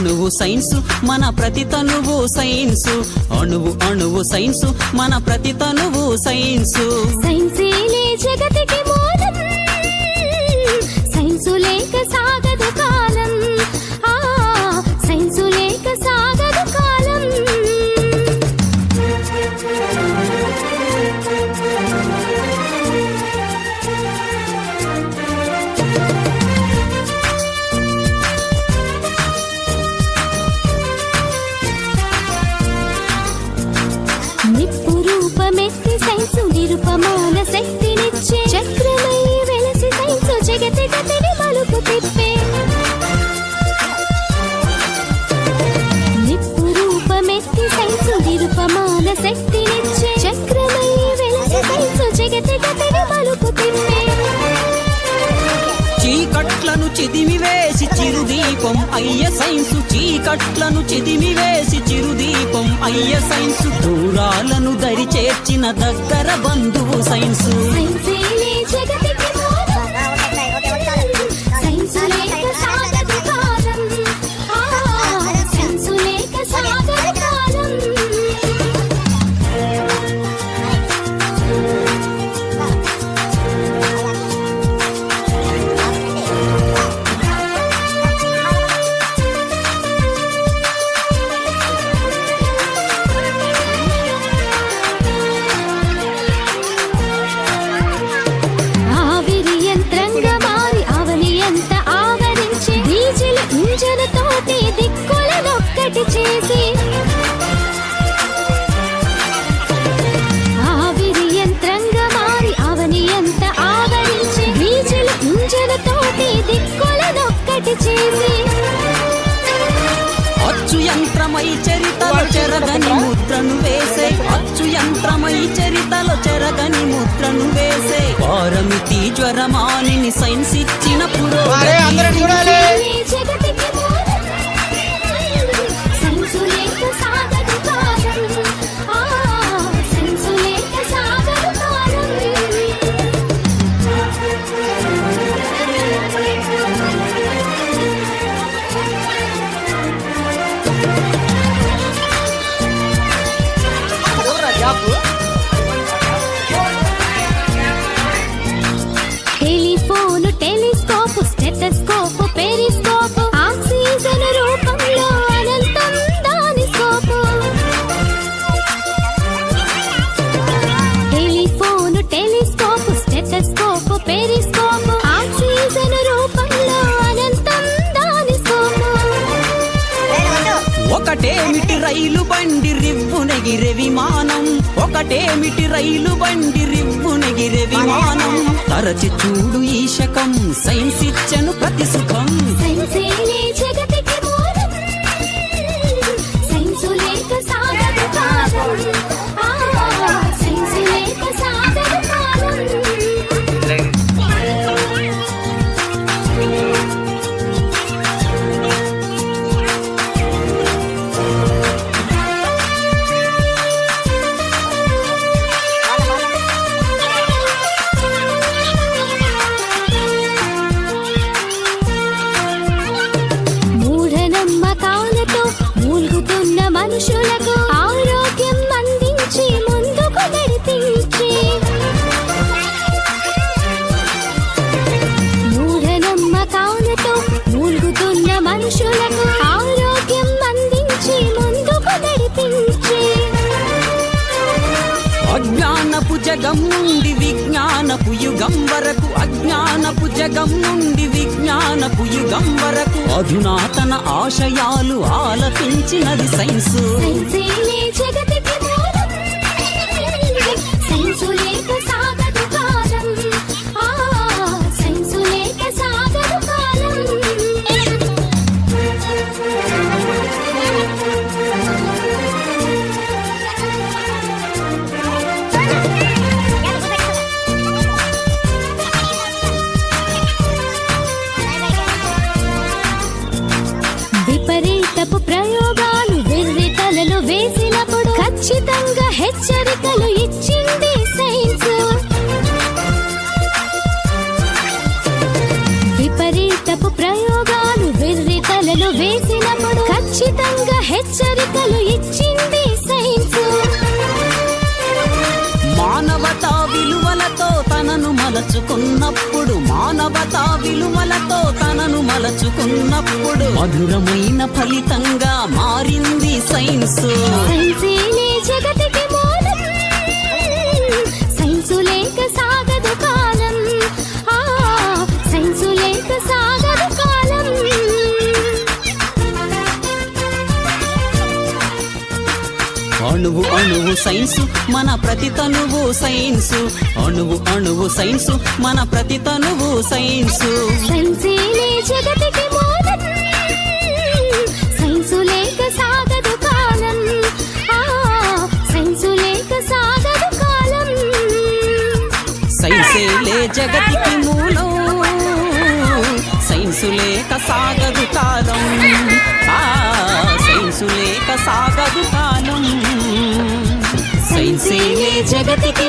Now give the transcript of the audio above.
అణువు సైన్సు మన ప్రతి తనువు సైన్సు, అణువు అణువు సైన్సు మన ప్రతి తనువు సైన్సు. సైన్సేలే జగతికి మూలం, సైన్సు లేక సాగదు కాలం, సైన్సు లేక సాగదు కాలం. నిప్పు రూపమెత్తి సైన్సు నిరుపమాన శక్తినిచ్చే, చక్రమై వెలసి సైన్సు జగతి గతిని మలుపు తిప్పే. నిప్పు రూపమెత్తి సైన్సు నిరుపమాన శక్తినిచ్చే, చక్రమై వెలసి సైన్సు జగతి గతిని మలుపు తిప్పే. చీకట్లను చిదిమివేసి చిరుదీపం అయ్య సైన్సు, చీకట్లను చిదిమివేసి చిరుదీపం అయ్య సైన్సు. దూరాలను దరి చేర్చిన దగ్గర బంధువు సైన్సు. సైన్సేలే జగతికి మూలం, సైన్సు లేక సాగదు కాలం, సైన్సు లేక సాగదు కాలం. ఆవిరి యంత్రంగా మారి అవని ఎంత ఆవరించి, డీజిల్ ఇంజనుతోటి దిక్కులనొక్కటి చేసి. ఆవిరి యంత్రంగా మారి అవని ఎంత ఆవరించి, డీజిల్ ఇంజనుతోటి దిక్కులనొక్కటి చేసి. అచ్చు యంత్రమై చరితలో చెరగని ముద్రను వేసే, అచ్చు యంత్రమై చరితలో చెరగని ముద్రను వేసే. పారమితి జ్వరమానిని సైన్స్ ఇచ్చిన పురోగతి. సైన్సేలే జగతికి మూలం, సైన్సు లేక సాగదు కాలం, సైన్సు లేక సాగదు కాలం. టెలిఫోను, టెలిస్కోపు, స్టెథోస్కోపు, పెరిస్కోపు, ఆక్సిజన్ రూపంలో అనంతం దాని స్కోపు. టెలిఫోను, టెలిస్కోపు, స్టెథోస్కోపు, పెరిస్కోపు, ఆక్సిజన్ రూపంలో అనంతం దాని స్కోపు. ఒకటేమిటి రైలు బండి రివ్వునెగిరే విమానం, ఒకటేమిటి రైలు బండి రివ్వునెగిరే విమానం. తరచి చూడు ఈ శకం సైన్స్ ఇచ్చను ప్రతి సుఖం. సైన్సేలే జగతికి మూలం, సైన్సు లేక సాగదు కాలం, సైన్సు లేక సాగదు కాలం. మూఢనమ్మకాలతో మూల్గుతున్న మనుషులకు ఆరోగ్యం అందించి ముందుకు నడిపించి. మూఢనమ్మకాలతో మూల్గుతున్న మనుషులకు ఆరోగ్యం అందించి ముందుకు నడిపించి. అజ్ఞానపు జగం నుండి విజ్ఞానపు యుగం వరకు, అజ్ఞానపు జగం నుండి విజ్ఞానపు యుగం వరకు. అధునాతన ఆశయాలు ఆలపించినది సైన్సు. సైన్సేలే జగతికి మూలం, సైన్సు లేక సాగదు కాలం, సైన్సు లేక సాగదు కాలం. విపరీతపు ప్రయోగాలు వెర్రి తలలు వేసినప్పుడు ఖచ్చితంగా హెచ్చరికలు ఇచ్చింది సైన్స్. విపరీతపు ప్రయోగాలు వెర్రి తలలు వేసినప్పుడు గట్టిగా హెచ్చరికలు ఇచ్చింది సైన్స్. మానవతా విలువలతో తనను మలచుకున్నప్పుడు, మానవతా విలువలతో తనను మలచుకున్నప్పుడు మధురమైన ఫలితంగా మారింది సైన్స్. సైన్సేలే జగతికి మూలం, సైన్సు లేక సాగదు కాలం. ఆ సైన్సు లేక సాగదు కాలం. అణువు అణువు సైన్సు మన ప్రతి తనువు సైన్సు, అణువు అణువు సైన్సు మన ప్రతి తనువు సైన్సు. సైన్సేలే జగతికి మూలం, సైన్సు లేక సాగదు కాలం. ఆ సైన్సు లేక సాగదు కాలం. సైన్సేలే జగతికి మూలం, సైన్సు లేక సాగదు కాలం. ఆ సైన్సు లేక సాగదు కాలం. సైన్సేలే జగతికి